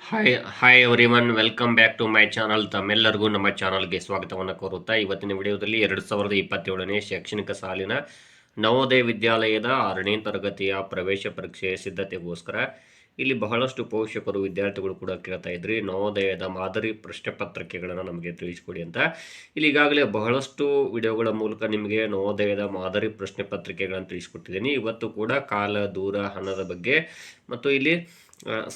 Hi everyone, welcome back to my channel. ತಮ್ಮೆಲ್ಲರಿಗೂ ನಮ್ಮ ಚಾನಲ್ಗೆ ಸ್ವಾಗತವನ್ನು ಕೋರುತ್ತಾ ಇವತ್ತಿನ ವಿಡಿಯೋದಲ್ಲಿ 2027ನೇ ಶೈಕ್ಷಣಿಕ ಸಾಲಿನ ನವೋದಯ ವಿದ್ಯಾಲಯದ 6ನೇ ತರಗತಿಯ ಪ್ರವೇಶ ಪರೀಕ್ಷೆಯ ಸಿದ್ಧತೆಗೋಸ್ಕರ ಇಲ್ಲಿ ಬಹಳಷ್ಟು ಪೋಷಕರು ವಿದ್ಯಾರ್ಥಿಗಳು ಕೂಡ ಕೇಳ್ತಾ ಇದ್ರಿ ನವೋದಯದ ಮಾದರಿ ಪ್ರಶ್ನೆ ಪತ್ರಿಕೆಗಳನ್ನು ನಮಗೆ ತಿಳಿಸಿಕೊಡಿ ಅಂತ. ಇಲ್ಲಿ ಈಗಾಗಲೇ ಬಹಳಷ್ಟು ವಿಡಿಯೋಗಳ ಮೂಲಕ ನಿಮಗೆ ನವೋದಯದ ಮಾದರಿ ಪ್ರಶ್ನೆ ಪತ್ರಿಕೆಗಳನ್ನು ತಿಳಿಸಿಕೊಟ್ಟಿದ್ದೀನಿ. ಇವತ್ತು ಕೂಡ ಕಾಲ, ದೂರ, ಹಣದ ಬಗ್ಗೆ ಮತ್ತು ಇಲ್ಲಿ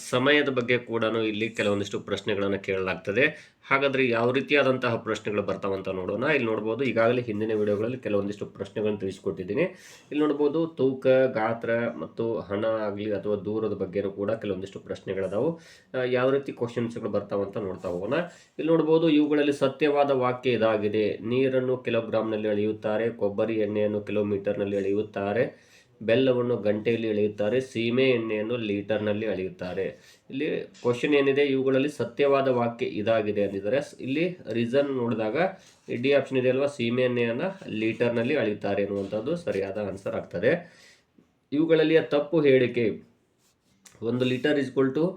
ಸಮಯದ ಬಗ್ಗೆ ಕೂಡ ಇಲ್ಲಿ ಕೆಲವೊಂದಿಷ್ಟು ಪ್ರಶ್ನೆಗಳನ್ನು ಕೇಳಲಾಗ್ತದೆ. ಹಾಗಾದರೆ ಯಾವ ರೀತಿಯಾದಂತಹ ಪ್ರಶ್ನೆಗಳು ಬರ್ತಾವಂತ ನೋಡೋಣ. ಇಲ್ಲಿ ನೋಡ್ಬೋದು, ಈಗಾಗಲೇ ಹಿಂದಿನ ವಿಡಿಯೋಗಳಲ್ಲಿ ಕೆಲವೊಂದಿಷ್ಟು ಪ್ರಶ್ನೆಗಳನ್ನು ತಿಳಿಸಿಕೊಟ್ಟಿದ್ದೀನಿ. ಇಲ್ಲಿ ನೋಡ್ಬೋದು, ತೂಕ, ಗಾತ್ರ ಮತ್ತು ಹಣ ಆಗಲಿ ಅಥವಾ ದೂರದ ಬಗ್ಗೆನೂ ಕೂಡ ಕೆಲವೊಂದಿಷ್ಟು ಪ್ರಶ್ನೆಗಳದಾವು. ಯಾವ ರೀತಿ ಕ್ವಶನ್ಸ್ಗಳು ಬರ್ತಾವಂತ ನೋಡ್ತಾ ಹೋಗೋಣ. ಇಲ್ಲಿ ನೋಡ್ಬೋದು, ಇವುಗಳಲ್ಲಿ ಸತ್ಯವಾದ ವಾಕ್ಯ ಇದಾಗಿದೆ: ನೀರನ್ನು ಕಿಲೋಗ್ರಾಮ್ನಲ್ಲಿ ಅಳೆಯುತ್ತಾರೆ, ಕೊಬ್ಬರಿ ಎಣ್ಣೆಯನ್ನು ಕಿಲೋಮೀಟರ್ನಲ್ಲಿ ಅಳೆಯುತ್ತಾರೆ, ಬೆಲ್ಲವನ್ನು ಗಂಟೆಯಲ್ಲಿ ಅಳೆಯುತ್ತಾರೆ, ಸೀಮೆ ಎಣ್ಣೆಯನ್ನು ಲೀಟರ್ನಲ್ಲಿ ಅಳೆಯುತ್ತಾರೆ. ಇಲ್ಲಿ ಕ್ವಶನ್ ಏನಿದೆ, ಇವುಗಳಲ್ಲಿ ಸತ್ಯವಾದ ವಾಕ್ಯ ಇದಾಗಿದೆ ಅಂದಿದ್ದಾರೆ. ಇಲ್ಲಿ ರೀಸನ್ ನೋಡಿದಾಗ ಡಿ ಆಪ್ಷನ್ ಇದೆ ಅಲ್ವಾ, ಸೀಮೆ ಎಣ್ಣೆಯನ್ನು ಲೀಟರ್ನಲ್ಲಿ ಅಳೆಯುತ್ತಾರೆ ಎನ್ನುವಂಥದ್ದು ಸರಿಯಾದ ಆನ್ಸರ್ ಆಗ್ತದೆ. ಇವುಗಳಲ್ಲಿ ತಪ್ಪು ಹೇಳಿಕೆ: 1 litre is equal to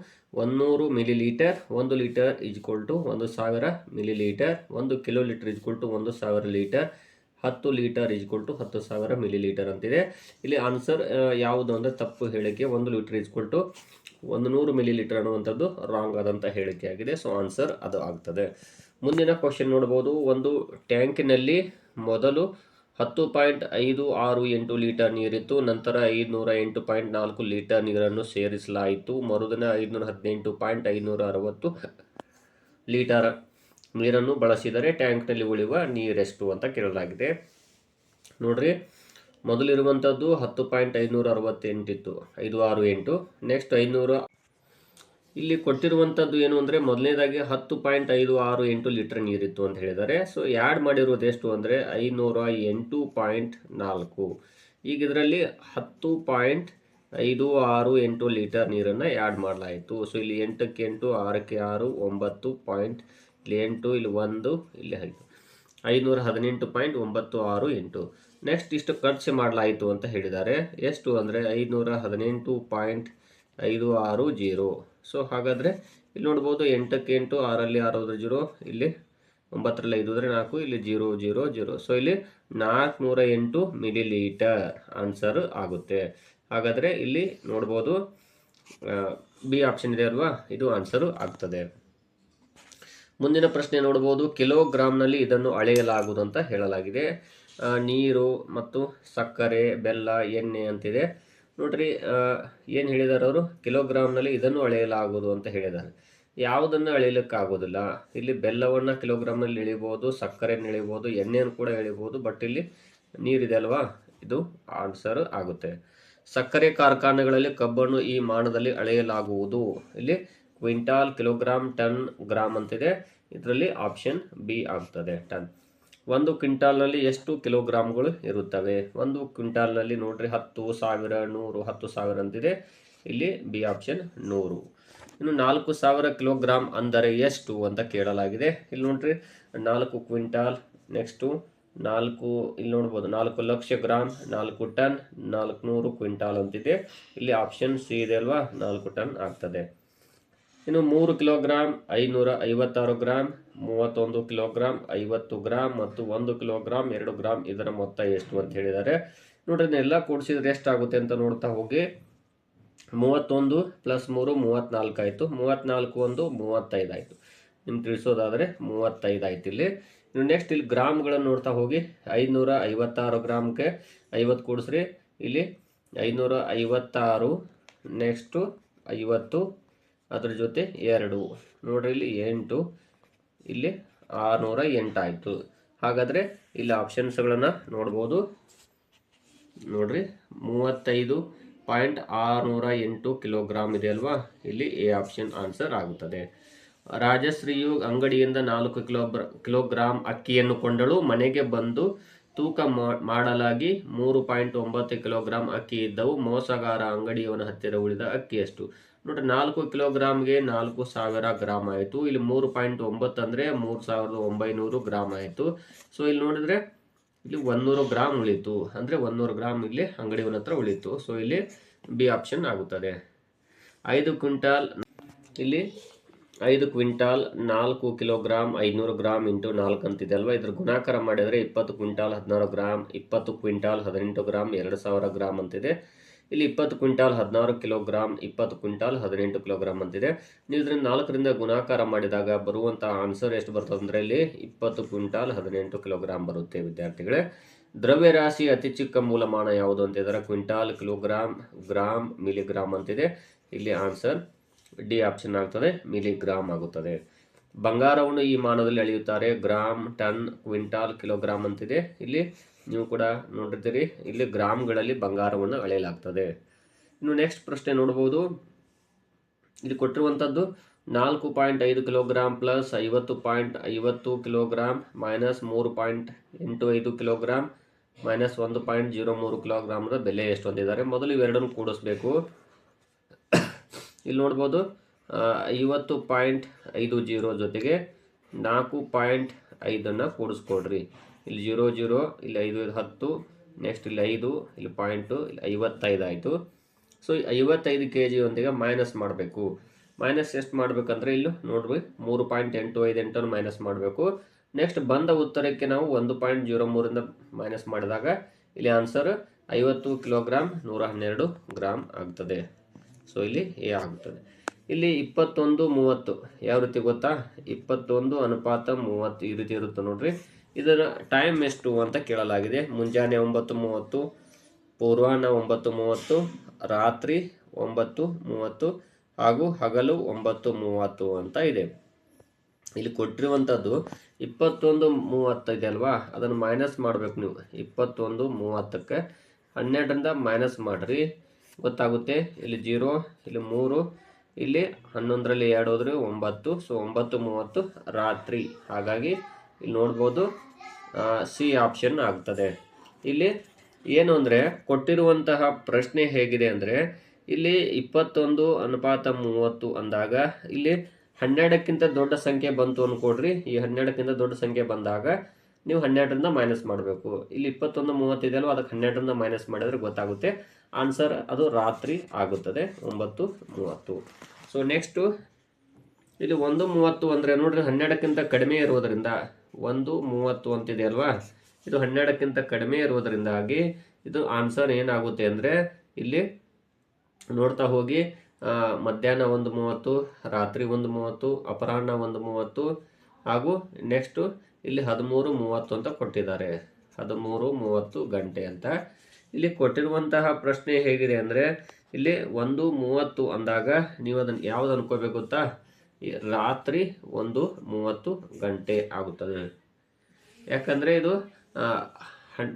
100 millilitre, 1 litre is equal to 1000 millilitre, 1 kilolitre is equal to 1000 litre, 10 litre is equal to 10,000 millilitre ಅಂತಿದೆ. ಇಲ್ಲಿ ಆನ್ಸರ್ ಯಾವುದು ಅಂದರೆ ತಪ್ಪು ಹೇಳಿಕೆ. 1 litre is equal to 100 millilitre ಅನ್ನುವಂಥದ್ದು ರಾಂಗ್ ಆದಂಥ ಹೇಳಿಕೆ ಆಗಿದೆ. ಸೊ ಆನ್ಸರ್ ಅದು ಆಗ್ತದೆ. ಮುಂದಿನ ಕ್ವಶನ್ ನೋಡ್ಬೋದು, ಒಂದು ಟ್ಯಾಂಕಿನಲ್ಲಿ ಮೊದಲು 10.568 ಲೀಟರ್ ನೀರಿತ್ತು. ನಂತರ 508.4 ಲೀಟರ್ ನೀರನ್ನು ಸೇರಿಸಲಾಯಿತು. ಮರುದಿನ 518.560 ಲೀಟರ್ ನೀರನ್ನು ಬಳಸಿದರೆ ಟ್ಯಾಂಕ್ನಲ್ಲಿ ಉಳಿಯುವ ನೀರೆಷ್ಟು ಅಂತ ಕೇಳಲಾಗಿದೆ. ನೋಡ್ರಿ, ಮೊದಲಿರುವಂಥದ್ದು 10.568 ಇತ್ತು, 568. ನೆಕ್ಸ್ಟ್ 500. ಇಲ್ಲಿ ಕೊಟ್ಟಿರುವಂಥದ್ದು ಏನು ಅಂದರೆ, ಮೊದಲನೇದಾಗಿ 10.568 ಲೀಟರ್ ನೀರಿತ್ತು ಅಂತ ಹೇಳಿದ್ದಾರೆ. ಸೊ ಆ್ಯಡ್ ಮಾಡಿರೋದು ಎಷ್ಟು ಅಂದರೆ 508.4. ಈಗ ಇದರಲ್ಲಿ 10.568 ಲೀಟರ್ ನೀರನ್ನು ಆ್ಯಡ್ ಮಾಡಲಾಯಿತು. ಸೊ ಇಲ್ಲಿ 8ಕ್ಕೆ 8, 6ಕ್ಕೆ 6, 9 ಇಲ್ಲಿ 8, ಇಲ್ಲಿ 1, ಇಲ್ಲಿ 5, 518.968. ನೆಕ್ಸ್ಟ್ ಇಷ್ಟು ಖರ್ಚು ಮಾಡಲಾಯಿತು ಅಂತ ಹೇಳಿದ್ದಾರೆ. ಎಷ್ಟು ಅಂದರೆ 518.560. ಸೊ ಹಾಗಾದರೆ ಇಲ್ಲಿ ನೋಡ್ಬೋದು, 8ಕ್ಕೆ 8, 6ರಲ್ಲಿ 6 0, ಇಲ್ಲಿ 9ರಲ್ಲಿ 5 4, ಇಲ್ಲಿ 0 0 0. ಸೊ ಇಲ್ಲಿ 408 ಮಿಲಿ ಲೀಟರ್ ಆನ್ಸರ್ ಆಗುತ್ತೆ. ಹಾಗಾದರೆ ಇಲ್ಲಿ ನೋಡ್ಬೋದು, ಬಿ ಆಪ್ಷನ್ ಇದೆ ಅಲ್ವಾ, ಇದು ಆನ್ಸರು ಆಗ್ತದೆ. ಮುಂದಿನ ಪ್ರಶ್ನೆ ನೋಡ್ಬೋದು, ಕಿಲೋಗ್ರಾಮ್ನಲ್ಲಿ ಇದನ್ನು ಅಳೆಯಲಾಗುವುದು ಅಂತ ಹೇಳಲಾಗಿದೆ. ನೀರು ಮತ್ತು ಸಕ್ಕರೆ, ಬೆಲ್ಲ, ಎಣ್ಣೆ ಅಂತಿದೆ. ನೋಡ್ರಿ, ಏನು ಹೇಳಿದ್ದಾರೆ ಅವರು, ಕಿಲೋಗ್ರಾಮ್ನಲ್ಲಿ ಇದನ್ನು ಅಳೆಯಲಾಗುವುದು ಅಂತ ಹೇಳಿದ್ದಾರೆ. ಯಾವುದನ್ನು ಅಳೆಯಲಿಕ್ಕಾಗೋದಿಲ್ಲ. ಇಲ್ಲಿ ಬೆಲ್ಲವನ್ನು ಕಿಲೋಗ್ರಾಮ್ನಲ್ಲಿ ಎಳಿಬೋದು, ಸಕ್ಕರೆಯನ್ನು ಎಳಿಬೋದು, ಎಣ್ಣೆಯನ್ನು ಕೂಡ ಎಳಿಬೋದು. ಬಟ್ ಇಲ್ಲಿ ನೀರಿದೆ ಅಲ್ವಾ, ಇದು ಆನ್ಸರ್ ಆಗುತ್ತೆ. ಸಕ್ಕರೆ ಕಾರ್ಖಾನೆಗಳಲ್ಲಿ ಕಬ್ಬನ್ನು ಈ ಮಾನದಲ್ಲಿ ಅಳೆಯಲಾಗುವುದು. ಇಲ್ಲಿ ಕ್ವಿಂಟಾಲ್, ಕಿಲೋಗ್ರಾಮ್, ಟನ್, ಗ್ರಾಮ್ ಅಂತಿದೆ. ಇದರಲ್ಲಿ ಆಪ್ಷನ್ ಬಿ ಆಗ್ತದೆ, ಟನ್. 1 ಕ್ವಿಂಟಾಲ್ನಲ್ಲಿ ಎಷ್ಟು ಕಿಲೋಗ್ರಾಮ್ಗಳು ಇರುತ್ತವೆ? 1 ಕ್ವಿಂಟಾಲ್ನಲ್ಲಿ ನೋಡ್ರಿ 10,000, 100, 10,000 ಅಂತಿದೆ. ಇಲ್ಲಿ ಬಿ ಆಪ್ಷನ್ 100. ಇನ್ನು 4,000 ಕಿಲೋಗ್ರಾಮ್ ಅಂದರೆ ಎಷ್ಟು ಅಂತ ಕೇಳಲಾಗಿದೆ. ಇಲ್ಲಿ ನೋಡ್ರಿ 4 ಕ್ವಿಂಟಾಲ್. ನೆಕ್ಸ್ಟು 4, ಇಲ್ಲಿ ನೋಡ್ಬೋದು 4 ಲಕ್ಷ ಗ್ರಾಮ್, 4 ಟನ್, 400 ಕ್ವಿಂಟಾಲ್ ಅಂತಿದೆ. ಇಲ್ಲಿ ಆಪ್ಷನ್ ಸಿ ಇದೆ ಅಲ್ವಾ, 4 ಟನ್ ಆಗ್ತದೆ. ಇನ್ನು 3 ಕಿಲೋಗ್ರಾಮ್, 556 ಗ್ರಾಮ್, 31 ಕಿಲೋಗ್ರಾಮ್, 50 ಗ್ರಾಮ್ ಮತ್ತು 1 ಕಿಲೋಗ್ರಾಮ್, 2 ಗ್ರಾಮ್, ಇದರ ಮೊತ್ತ ಎಷ್ಟು ಅಂತ ಹೇಳಿದ್ದಾರೆ. ನೋಡ್ರಿ, ಇದನ್ನೆಲ್ಲ ಕೂಡಿಸಿದ್ರೆ ಎಷ್ಟಾಗುತ್ತೆ ಅಂತ ನೋಡ್ತಾ ಹೋಗಿ. 31 + 3 34 ಆಯಿತು. 34 1 35 ಆಯಿತು. ನಿಮ್ಗೆ ತಿಳಿಸೋದಾದರೆ 35 ಆಯ್ತು. ಇಲ್ಲಿ ಇನ್ನು ನೆಕ್ಸ್ಟ್ ಇಲ್ಲಿ ಗ್ರಾಮ್ಗಳನ್ನು ನೋಡ್ತಾ ಹೋಗಿ. 556 ಗ್ರಾಮ್ಗೆ 50 ಕೂಡಿಸ್ರಿ, ಇಲ್ಲಿ 556. ನೆಕ್ಸ್ಟು 50, ಅದ್ರ ಜೊತೆ 2 ನೋಡ್ರಿ, ಇಲ್ಲಿ 8, ಇಲ್ಲಿ 608 ಆಯಿತು. ಹಾಗಾದರೆ ಇಲ್ಲಿ ಆಪ್ಷನ್ಸ್ಗಳನ್ನು ನೋಡ್ಬೋದು. ನೋಡ್ರಿ, 35.608 ಕಿಲೋಗ್ರಾಮ್ ಇದೆ ಅಲ್ವಾ, ಇಲ್ಲಿ ಎ ಆಪ್ಷನ್ ಆನ್ಸರ್ ಆಗುತ್ತದೆ. ರಾಜಶ್ರೀಯು ಅಂಗಡಿಯಿಂದ 4 ಕಿಲೋಗ್ರಾಮ್ ಅಕ್ಕಿಯನ್ನು ಕೊಂಡಳು. ಮನೆಗೆ ಬಂದು ತೂಕ ಮಾಡಲಾಗಿ 3.9 ಕಿಲೋಗ್ರಾಮ್ ಅಕ್ಕಿ ಇದ್ದವು. ಮೋಸಗಾರ ಅಂಗಡಿಯವನ ಹತ್ತಿರ ಉಳಿದ ಅಕ್ಕಿ ಎಷ್ಟು? ನೋಡ್ರಿ, 4 ಕಿಲೋಗ್ರಾಮ್ಗೆ 4,000 ಗ್ರಾಮ್ ಆಯಿತು. ಇಲ್ಲಿ 3.9 ಅಂದರೆ 3,900 ಗ್ರಾಮ್ ಆಯಿತು. ಸೊ ಇಲ್ಲಿ ನೋಡಿದ್ರೆ ಇಲ್ಲಿ 100 ಗ್ರಾಮ್ ಉಳಿತು, ಅಂದರೆ 100 ಗ್ರಾಮ್ ಇಲ್ಲಿ ಅಂಗಡಿಯವನ ಹತ್ರ ಉಳಿತು. ಸೊ ಇಲ್ಲಿ ಬಿ ಆಪ್ಷನ್ ಆಗುತ್ತದೆ. 5 ಕ್ವಿಂಟಾಲ್, ಇಲ್ಲಿ 5 ಕ್ವಿಂಟಾಲ್ 4 ಕಿಲೋಗ್ರಾಮ್ 500 ಗ್ರಾಮ್ ಇಂಟು 4 ಅಂತಿದೆ ಅಲ್ವಾ. ಇದ್ರ ಗುಣಾಕಾರ ಮಾಡಿದರೆ 20 quintal 16 gram 20 quintal 18 gram 2000 gram ಅಂತಿದೆ. ಇಲ್ಲಿ 20 ಕ್ವಿಂಟಾಲ್ 16 ಕಿಲೋಗ್ರಾಮ್ 20 ಕ್ವಿಂಟಾಲ್ 18 ಕಿಲೋಗ್ರಾಮ್ ಅಂತಿದೆ. ನೀವು ಇದರಿಂದ 4ರಿಂದ ಗುಣಾಕಾರ ಮಾಡಿದಾಗ ಬರುವಂಥ ಆನ್ಸರ್ ಎಷ್ಟು ಬರ್ತದೆ ಅಂದರೆ ಇಲ್ಲಿ 20 ಕ್ವಿಂಟಾಲ್ 18 ಕಿಲೋಗ್ರಾಮ್ ಬರುತ್ತೆ ವಿದ್ಯಾರ್ಥಿಗಳೇ. ದ್ರವ್ಯರಾಶಿ ಅತಿ ಚಿಕ್ಕ ಮೂಲಮಾನ ಯಾವುದು ಅಂತಿದ್ದಾರೆ ಕ್ವಿಂಟಾಲ್, ಕಿಲೋಗ್ರಾಮ್, ಗ್ರಾಮ್, ಮಿಲಿಗ್ರಾಮ್ ಅಂತಿದೆ. ಇಲ್ಲಿ ಆನ್ಸರ್ ಡಿ ಆಪ್ಷನ್ ಆಗ್ತದೆ, ಮಿಲಿಗ್ರಾಮ್ ಆಗುತ್ತದೆ. ಬಂಗಾರವನ್ನು ಈ ಮಾನದಲ್ಲಿ ಅಳೆಯುತ್ತಾರೆ ಗ್ರಾಮ್, ಟನ್, ಕ್ವಿಂಟಾಲ್, ಕಿಲೋಗ್ರಾಮ್ ಅಂತಿದೆ. ಇಲ್ಲಿ ನೀವು ಕೂಡ ನೋಡಿರ್ತೀರಿ, ಇಲ್ಲಿ ಗ್ರಾಮ್ಗಳಲ್ಲಿ ಬಂಗಾರವನ್ನು ಅಳೆಯಲಾಗ್ತದೆ. ಇನ್ನು ನೆಕ್ಸ್ಟ್ ಪ್ರಶ್ನೆ ನೋಡ್ಬೋದು. ಇಲ್ಲಿ ಕೊಟ್ಟಿರುವಂಥದ್ದು 4.5 kilogram plus 50.50 kilogram minus 3.85 kilogram minus 1.03 ಕಿಲೋಗ್ರಾಮ್ನ ಬೆಲೆ ಎಷ್ಟು ಅಂತಿದ್ದಾರೆ. ಮೊದಲು ಇವೆರಡನ್ನು ಕೂಡಿಸ್ಬೇಕು. ಇಲ್ಲಿ ನೋಡ್ಬೋದು 50.50 ಜೊತೆಗೆ 4.5 ಕೂಡಿಸ್ಕೊಡ್ರಿ. ಇಲ್ಲಿ 00, ಇಲ್ಲಿ 5 10, ನೆಕ್ಸ್ಟ್ ಇಲ್ಲಿ 5, ಇಲ್ಲಿ ಪಾಯಿಂಟು, ಇಲ್ಲಿ 55 ಆಯಿತು. ಸೊ 55 kg ಯೊಂದಿಗೆ ಮೈನಸ್ ಮಾಡಬೇಕು. ಮೈನಸ್ ಎಷ್ಟು ಮಾಡಬೇಕಂದ್ರೆ ಇಲ್ಲಿ ನೋಡ್ರಿ 3.858 ಮೈನಸ್ ಮಾಡಬೇಕು. ನೆಕ್ಸ್ಟ್ ಬಂದ ಉತ್ತರಕ್ಕೆ ನಾವು 1.03 ಮೈನಸ್ ಮಾಡಿದಾಗ ಇಲ್ಲಿ ಆನ್ಸರ್ 50 ಕಿಲೋಗ್ರಾಮ್ 112 ಗ್ರಾಮ್ ಆಗ್ತದೆ. ಸೊ ಇಲ್ಲಿ ಎ ಆಗುತ್ತದೆ. ಇಲ್ಲಿ 21:30 ಯಾವ ರೀತಿ ಗೊತ್ತಾ, 21:30 ಈ ರೀತಿ ಇರುತ್ತೆ ನೋಡ್ರಿ. ಇದರ ಟೈಮ್ ಎಷ್ಟು ಅಂತ ಕೇಳಲಾಗಿದೆ. ಮುಂಜಾನೆ 9:30, ಪೂರ್ವಾಹ್ನ 9:30, ರಾತ್ರಿ 9:30 ಹಾಗೂ ಹಗಲು 9:30 ಅಂತ ಇದೆ. ಇಲ್ಲಿ ಕೊಟ್ಟಿರುವಂಥದ್ದು 21:30 ಇದೆ ಅಲ್ವಾ, ಅದನ್ನು ಮೈನಸ್ ಮಾಡಬೇಕು ನೀವು. 21:30ಕ್ಕೆ 12ರಿಂದ ಮೈನಸ್ ಮಾಡಿರಿ, ಗೊತ್ತಾಗುತ್ತೆ. ಇಲ್ಲಿ 0, ಇಲ್ಲಿ 3, ಇಲ್ಲಿ 11ರಲ್ಲಿ 2 ಹೋದರೆ 9. ಸೊ 9:30 ರಾತ್ರಿ. ಹಾಗಾಗಿ ಇಲ್ಲಿ ನೋಡ್ಬೋದು ಸಿ ಆಪ್ಷನ್ ಆಗ್ತದೆ. ಇಲ್ಲಿ ಏನು ಅಂದರೆ ಕೊಟ್ಟಿರುವಂತಹ ಪ್ರಶ್ನೆ ಹೇಗಿದೆ ಅಂದರೆ ಇಲ್ಲಿ 21:30 ಅಂದಾಗ ಇಲ್ಲಿ 12ಕ್ಕಿಂತ ದೊಡ್ಡ ಸಂಖ್ಯೆ ಬಂತು ಅಂದ್ಕೊಡ್ರಿ. ಈ 12ಕ್ಕಿಂತ ದೊಡ್ಡ ಸಂಖ್ಯೆ ಬಂದಾಗ ನೀವು 12ರಿಂದ ಮೈನಸ್ ಮಾಡಬೇಕು. ಇಲ್ಲಿ 21:30 ಇದೆಯಲ್ವ, ಅದಕ್ಕೆ 12ರಿಂದ ಮೈನಸ್ ಮಾಡಿದ್ರೆ ಗೊತ್ತಾಗುತ್ತೆ ಆನ್ಸರ್, ಅದು ರಾತ್ರಿ ಆಗುತ್ತದೆ 9:30. ಸೊ ನೆಕ್ಸ್ಟು ಇಲ್ಲಿ 1:30 ಅಂದರೆ ನೋಡ್ರಿ 12ಕ್ಕಿಂತ ಕಡಿಮೆ ಇರುವುದರಿಂದ 1:30 ಅಂತಿದೆ ಅಲ್ವಾ, ಇದು 12ಕ್ಕಿಂತ ಕಡಿಮೆ ಇರುವುದರಿಂದಾಗಿ ಇದು ಆನ್ಸರ್ ಏನಾಗುತ್ತೆ ಅಂದರೆ ಇಲ್ಲಿ ನೋಡ್ತಾ ಹೋಗಿ ಮಧ್ಯಾಹ್ನ 1:30, ರಾತ್ರಿ 1:30, ಅಪರಾಹ್ನ 1:30 ಹಾಗೂ ನೆಕ್ಸ್ಟು ಇಲ್ಲಿ 13:30 ಅಂತ ಕೊಟ್ಟಿದ್ದಾರೆ. 13:30 ಗಂಟೆ ಅಂತ. ಇಲ್ಲಿ ಕೊಟ್ಟಿರುವಂತಹ ಪ್ರಶ್ನೆ ಹೇಗಿದೆ ಅಂದರೆ ಇಲ್ಲಿ 1:30 ಅಂದಾಗ ನೀವು ಅದನ್ನು ಯಾವುದು ಅನ್ಕೋಬೇಕು ಗೊತ್ತಾ, ರಾತ್ರಿ 1:30 ಗಂಟೆ ಆಗುತ್ತದೆ. ಯಾಕಂದರೆ ಇದು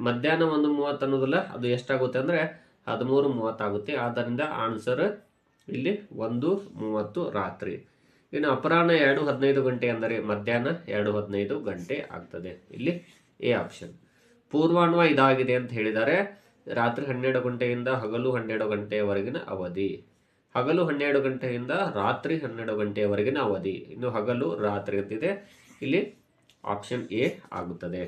ಮಧ್ಯಾಹ್ನ 1:30 ಅನ್ನೋದಿಲ್ಲ, ಅದು ಎಷ್ಟಾಗುತ್ತೆ ಅಂದರೆ 13:30 ಆಗುತ್ತೆ. ಆದ್ದರಿಂದ ಆನ್ಸರ್ ಇಲ್ಲಿ 1:30 ರಾತ್ರಿ. ಇನ್ನು ಅಪರಾಹ್ನ 2:15 ಗಂಟೆ ಅಂದರೆ ಮಧ್ಯಾಹ್ನ 2:15 ಗಂಟೆ ಆಗ್ತದೆ. ಇಲ್ಲಿ ಎ ಆಪ್ಷನ್. ಪೂರ್ವಾಹ್ನ ಇದಾಗಿದೆ ಅಂತ ಹೇಳಿದ್ದಾರೆ. ರಾತ್ರಿ 12 ಗಂಟೆಯಿಂದ ಹಗಲು 12 ಗಂಟೆಯವರೆಗಿನ ಅವಧಿ, ಹಗಲು 12 ಗಂಟೆಯಿಂದ ರಾತ್ರಿ 12 ಗಂಟೆಯವರೆಗಿನ ಅವಧಿ, ಇನ್ನು ಹಗಲು ರಾತ್ರಿ ಅಂತಿದೆ. ಇಲ್ಲಿ ಆಪ್ಷನ್ ಎ ಆಗುತ್ತದೆ.